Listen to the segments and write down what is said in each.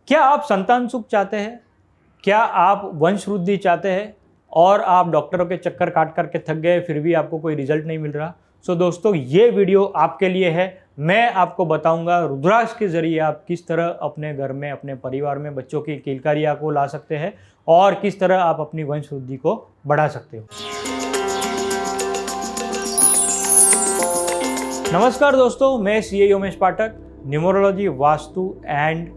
क्या आप संतान सुख चाहते हैं? क्या आप वंश वृद्धि चाहते हैं और आप डॉक्टरों के चक्कर काट करके थक गए फिर भी आपको कोई रिजल्ट नहीं मिल रहा? सो दोस्तों, ये वीडियो आपके लिए है। मैं आपको बताऊंगा रुद्राक्ष के जरिए आप किस तरह अपने घर में, अपने परिवार में बच्चों की किलकारियां को ला सकते हैं और किस तरह आप अपनी वंश वृद्धि को बढ़ा सकते हो। नमस्कार दोस्तों, मैं CA Umesh Pathak, numerology, vastu and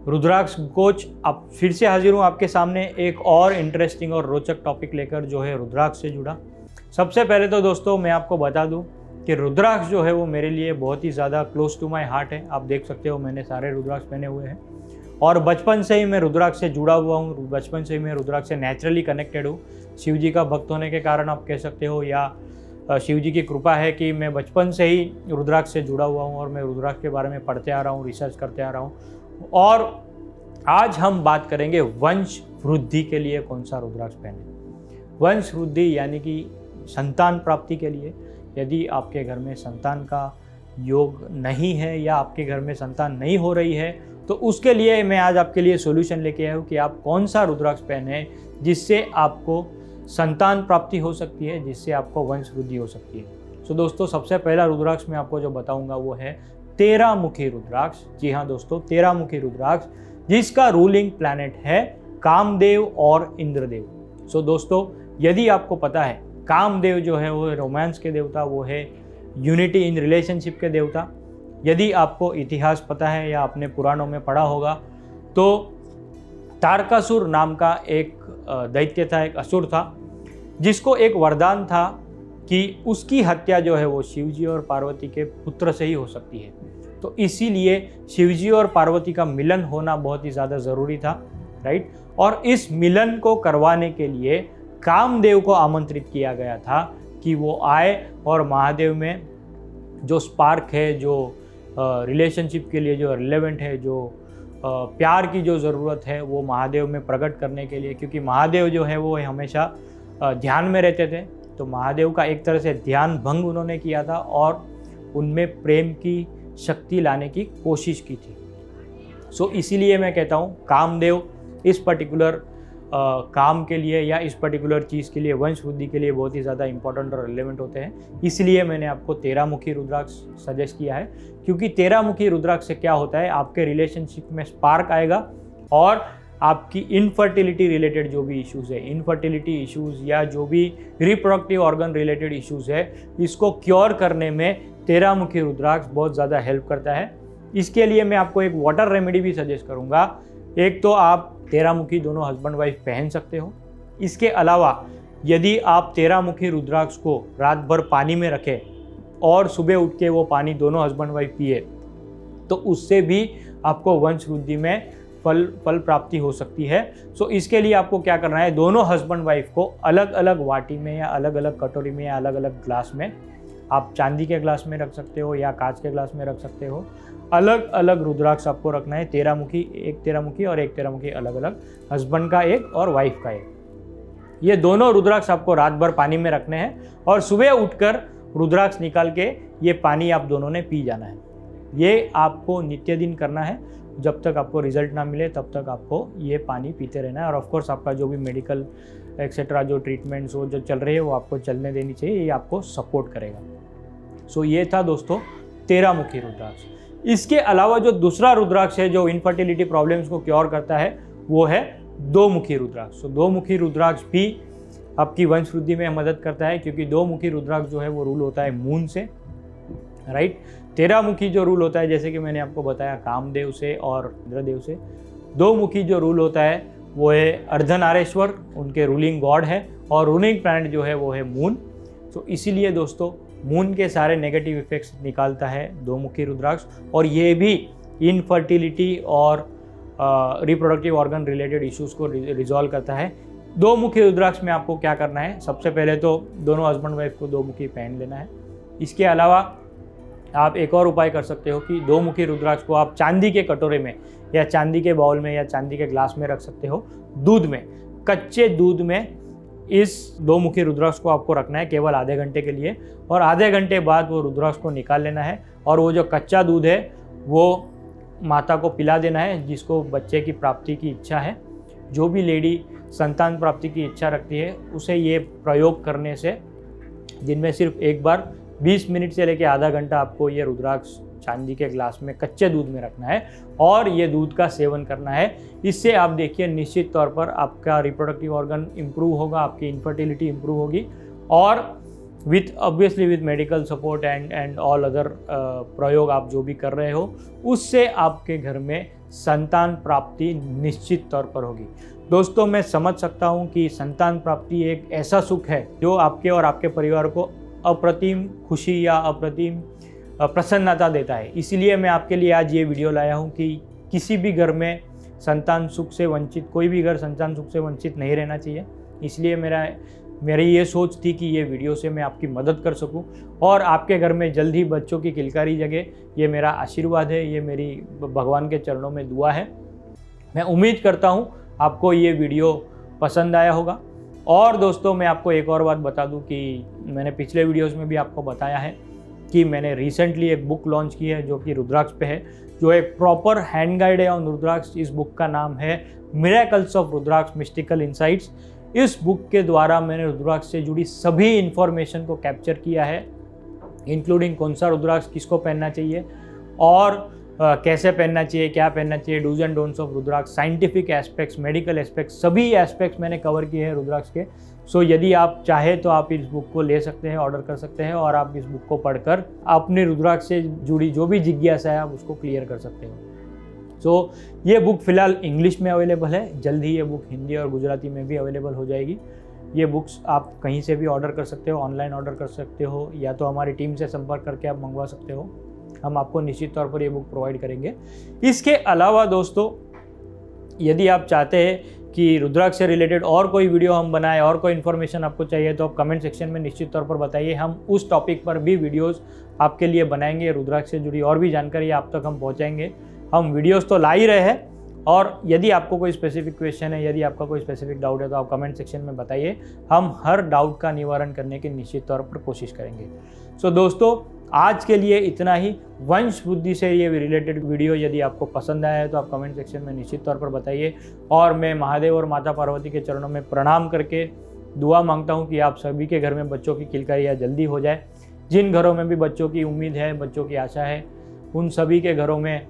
rudraksha coach. अब फिर से हाजिर हूँ आपके सामने एक और इंटरेस्टिंग और रोचक टॉपिक लेकर, जो है रुद्राक्ष से जुड़ा। सबसे पहले तो दोस्तों मैं आपको बता दूं कि रुद्राक्ष जो है वो मेरे लिए बहुत ही ज़्यादा क्लोज टू माय हार्ट है। आप देख सकते हो मैंने सारे रुद्राक्ष पहने हुए हैं और बचपन से ही मैं रुद्राक्ष से जुड़ा हुआ हूँ। बचपन से ही मैं रुद्राक्ष से नेचुरली कनेक्टेड हूँ। शिव जी का भक्त होने के कारण आप कह सकते हो, या शिव जी की कृपा है कि मैं बचपन से ही रुद्राक्ष से जुड़ा हुआ हूँ और मैं रुद्राक्ष के बारे में पढ़ते आ रहा हूँ, रिसर्च करते आ रहा हूँ। और आज हम बात करेंगे वंश वृद्धि के लिए कौन सा रुद्राक्ष पहने। वंश वृद्धि यानी कि संतान प्राप्ति के लिए। यदि आपके घर में संतान का योग नहीं है या आपके घर में संतान नहीं हो रही है, तो उसके लिए मैं आज आपके लिए सॉल्यूशन लेके आया हूँ कि आप कौन सा रुद्राक्ष पहने जिससे आपको संतान प्राप्ति हो सकती है, जिससे आपको वंश वृद्धि हो सकती है। सो दोस्तों, सबसे पहला रुद्राक्ष मैं आपको जो बताऊंगा वो है 13 मुखी रुद्राक्ष। जी हाँ दोस्तों, 13 मुखी रुद्राक्ष जिसका रूलिंग प्लैनेट है कामदेव और इंद्रदेव। सो दोस्तों, यदि आपको पता है कामदेव जो है वो रोमांस के देवता, वो है यूनिटी इन रिलेशनशिप के देवता। यदि आपको इतिहास पता है या आपने पुराणों में पढ़ा होगा, तो तारकासुर नाम का एक दैत्य था, एक असुर था, जिसको एक वरदान था कि उसकी हत्या जो है वो शिवजी और पार्वती के पुत्र से ही हो सकती है। तो इसीलिए शिवजी और पार्वती का मिलन होना बहुत ही ज़्यादा ज़रूरी था, राइट। और इस मिलन को करवाने के लिए कामदेव को आमंत्रित किया गया था कि वो आए और महादेव में जो स्पार्क है, जो रिलेशनशिप के लिए जो रिलेवेंट है, जो प्यार की जो ज़रूरत है, वो महादेव में प्रकट करने के लिए, क्योंकि महादेव जो है वो हमेशा ध्यान में रहते थे। तो महादेव का एक तरह से ध्यान भंग उन्होंने किया था और उनमें प्रेम की शक्ति लाने की कोशिश की थी। सो इसीलिए मैं कहता हूँ कामदेव इस पर्टिकुलर काम के लिए या इस पर्टिकुलर चीज़ के लिए, वंश वृद्धि के लिए बहुत ही ज़्यादा इंपॉर्टेंट और रिलेवेंट होते हैं। इसलिए मैंने आपको 13 मुखी रुद्राक्ष सजेस्ट किया है, क्योंकि 13 मुखी रुद्राक्ष से क्या होता है, आपके रिलेशनशिप में स्पार्क आएगा और आपकी इनफर्टिलिटी रिलेटेड जो भी इश्यूज़ है, इनफर्टिलिटी इश्यूज़ या जो भी रिप्रोडक्टिव ऑर्गन रिलेटेड इश्यूज़ है, इसको क्योर करने में 13 मुखी रुद्राक्ष बहुत ज़्यादा हेल्प करता है। इसके लिए मैं आपको एक वाटर रेमेडी भी सजेस्ट करूँगा। एक तो आप 13 मुखी दोनों हस्बैंड वाइफ पहन सकते हो। इसके अलावा यदि आप 13 मुखी रुद्राक्ष को रात भर पानी में रखें और सुबह उठ के वो पानी दोनों हस्बैंड वाइफ पिए, तो उससे भी आपको वंश वृद्धि में फल प्राप्ति हो सकती है। सो इसके लिए आपको क्या करना है, दोनों हस्बैंड वाइफ को अलग अलग वाटी में या अलग अलग कटोरी में या अलग अलग ग्लास में, आप चांदी के ग्लास में रख सकते हो या कांच के ग्लास में रख सकते हो, अलग अलग रुद्राक्ष आपको रखना है। 13 मुखी, एक 13 मुखी और एक 13 मुखी अलग अलग, हस्बैंड का एक और वाइफ का एक। ये दोनों रुद्राक्ष आपको रात भर पानी में रखने हैं और सुबह उठकर रुद्राक्ष निकाल के ये पानी आप दोनों ने पी जाना है। ये आपको नित्य दिन करना है। जब तक आपको रिजल्ट ना मिले तब तक आपको ये पानी पीते रहना है। और ऑफकोर्स आपका जो भी मेडिकल एक्सेट्रा जो ट्रीटमेंट्स वो जो चल रही है वो आपको चलने देनी चाहिए, ये आपको सपोर्ट करेगा। सो ये था दोस्तों 13 मुखी रुद्राक्ष। इसके अलावा जो दूसरा रुद्राक्ष है जो इनफर्टिलिटी प्रॉब्लम्स को क्योर करता है, वो है 2 मुखी रुद्राक्ष। सो 2 मुखी रुद्राक्ष भी आपकी वंश वृद्धि में मदद करता है, क्योंकि 2 मुखी रुद्राक्ष जो है वो रूल होता है मून से, राइट। 13 मुखी जो रूल होता है, जैसे कि मैंने आपको बताया, कामदेव से और इंद्रदेव से। 2 मुखी जो रूल होता है वो है अर्धनारेश्वर, उनके रूलिंग गॉड है, और रूलिंग प्लैनेट जो है वो है मून। तो इसीलिए दोस्तों मून के सारे नेगेटिव इफेक्ट्स निकालता है 2 मुखी रुद्राक्ष, और ये भी इनफर्टिलिटी और रिप्रोडक्टिव ऑर्गन रिलेटेड इश्यूज़ को रिजॉल्व करता है। 2 मुखी रुद्राक्ष में आपको क्या करना है, सबसे पहले तो दोनों हस्बैंड वाइफ को 2 मुखी पहन लेना है। इसके अलावा आप एक और उपाय कर सकते हो कि 2 मुखी रुद्राक्ष को आप चांदी के कटोरे में या चांदी के बाउल में या चांदी के ग्लास में रख सकते हो। दूध में, कच्चे दूध में इस 2 मुखी रुद्राक्ष को आपको रखना है केवल आधे घंटे के लिए, और आधे घंटे बाद वो रुद्राक्ष को निकाल लेना है और वो जो कच्चा दूध है वो माता को पिला देना है जिसको बच्चे की प्राप्ति की इच्छा है। जो भी लेडी संतान प्राप्ति की इच्छा रखती है उसे ये प्रयोग करने से दिन में सिर्फ एक बार 20 मिनट से लेकर आधा घंटा आपको ये रुद्राक्ष चांदी के ग्लास में कच्चे दूध में रखना है और ये दूध का सेवन करना है। इससे आप देखिए निश्चित तौर पर आपका रिप्रोडक्टिव ऑर्गन इम्प्रूव होगा, आपकी इनफर्टिलिटी इम्प्रूव होगी और with medical support and all other प्रयोग आप जो भी कर रहे हो उससे आपके घर में संतान प्राप्ति निश्चित तौर पर होगी। दोस्तों, मैं समझ सकता हूँ कि संतान प्राप्ति एक ऐसा सुख है जो आपके और आपके परिवार को अप्रतिम खुशी या अप्रतिम प्रसन्नता देता है। इसलिए मैं आपके लिए आज ये वीडियो लाया हूँ कि किसी भी घर में संतान सुख से वंचित, कोई भी घर संतान सुख से वंचित नहीं रहना चाहिए। इसलिए मेरी ये सोच थी कि ये वीडियो से मैं आपकी मदद कर सकूं और आपके घर में जल्द ही बच्चों की किलकारी जगे। ये मेरा आशीर्वाद है, ये मेरी भगवान के चरणों में दुआ है। मैं उम्मीद करता हूं आपको ये वीडियो पसंद आया होगा। और दोस्तों, मैं आपको एक और बात बता दूं कि मैंने पिछले वीडियोस में भी आपको बताया है कि मैंने रिसेंटली एक बुक लॉन्च की है जो कि रुद्राक्ष पे है, जो एक प्रॉपर हैंड गाइड है ऑन रुद्राक्ष। इस बुक का नाम है miracles of rudraksha mystical insights. इस बुक के द्वारा मैंने रुद्राक्ष से जुड़ी सभी इन्फॉर्मेशन को कैप्चर किया है, इंक्लूडिंग कौन सा रुद्राक्ष किसको पहनना चाहिए और कैसे पहनना चाहिए, क्या पहनना चाहिए, dos and don'ts of rudraksha, scientific aspects, medical aspects, सभी एस्पेक्ट्स मैंने कवर किए हैं रुद्राक्ष के। सो यदि आप चाहे तो आप इस बुक को ले सकते हैं, ऑर्डर कर सकते हैं और आप इस बुक को पढ़कर अपने रुद्राक्ष से जुड़ी जो भी जिज्ञासा है आप उसको क्लियर कर सकते हो। सो ये बुक फ़िलहाल इंग्लिश में अवेलेबल है, जल्द ही ये बुक हिंदी और गुजराती में भी अवेलेबल हो जाएगी। ये बुक्स आप कहीं से भी ऑर्डर कर सकते हो, ऑनलाइन ऑर्डर कर सकते हो या तो हमारी टीम से संपर्क करके आप मंगवा सकते हो। हम आपको निश्चित तौर पर ये बुक प्रोवाइड करेंगे। इसके अलावा दोस्तों, यदि आप चाहते हैं कि रुद्राक्ष से रिलेटेड और कोई वीडियो हम बनाएं और कोई इन्फॉर्मेशन आपको चाहिए तो आप कमेंट सेक्शन में निश्चित तौर पर बताइए। हम उस टॉपिक पर भी वीडियोस आपके लिए बनाएंगे। रुद्राक्ष से जुड़ी और भी जानकारी आप तक हम पहुंचाएंगे। हम वीडियोस तो ला ही रहे हैं और यदि आपको कोई स्पेसिफिक क्वेश्चन है, यदि आपका कोई स्पेसिफिक डाउट है तो आप कमेंट सेक्शन में बताइए। हम हर डाउट का निवारण करने की निश्चित तौर पर कोशिश करेंगे। सो दोस्तों, आज के लिए इतना ही। वंश बुद्धि से ये रिलेटेड वीडियो यदि आपको पसंद आया है तो आप कमेंट सेक्शन में निश्चित तौर पर बताइए। और मैं महादेव और माता पार्वती के चरणों में प्रणाम करके दुआ मांगता हूँ कि आप सभी के घर में बच्चों की किलकारियाँ जल्दी हो जाए। जिन घरों में भी बच्चों की उम्मीद है, बच्चों की आशा है, उन सभी के घरों में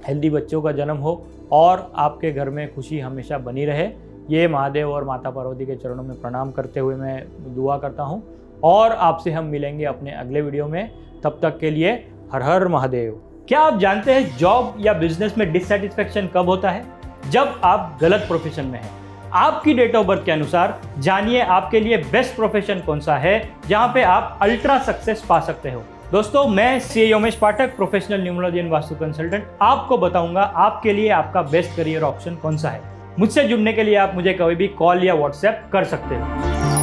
हेल्दी बच्चों का जन्म हो और आपके घर में खुशी हमेशा बनी रहे। ये महादेव और माता पार्वती के चरणों में प्रणाम करते हुए मैं दुआ करता हूँ और आपसे हम मिलेंगे अपने अगले वीडियो में। तब तक के लिए हर हर महादेव। क्या आप जानते हैं जॉब या बिजनेस में डिससैटिस्फैक्शन कब होता है? जब आप गलत प्रोफेशन में हैं। आपकी डेट ऑफ बर्थ के अनुसार जानिए आपके लिए बेस्ट प्रोफेशन कौन सा है जहां पे आप अल्ट्रा सक्सेस पा सकते हो। दोस्तों, मैं CA Yomesh Pathak, professional numerology and vastu consultant, आपको बताऊंगा आपके लिए आपका बेस्ट करियर ऑप्शन कौन सा है। मुझसे जुड़ने के लिए आप मुझे कभी भी कॉल या व्हाट्सएप कर सकते हो।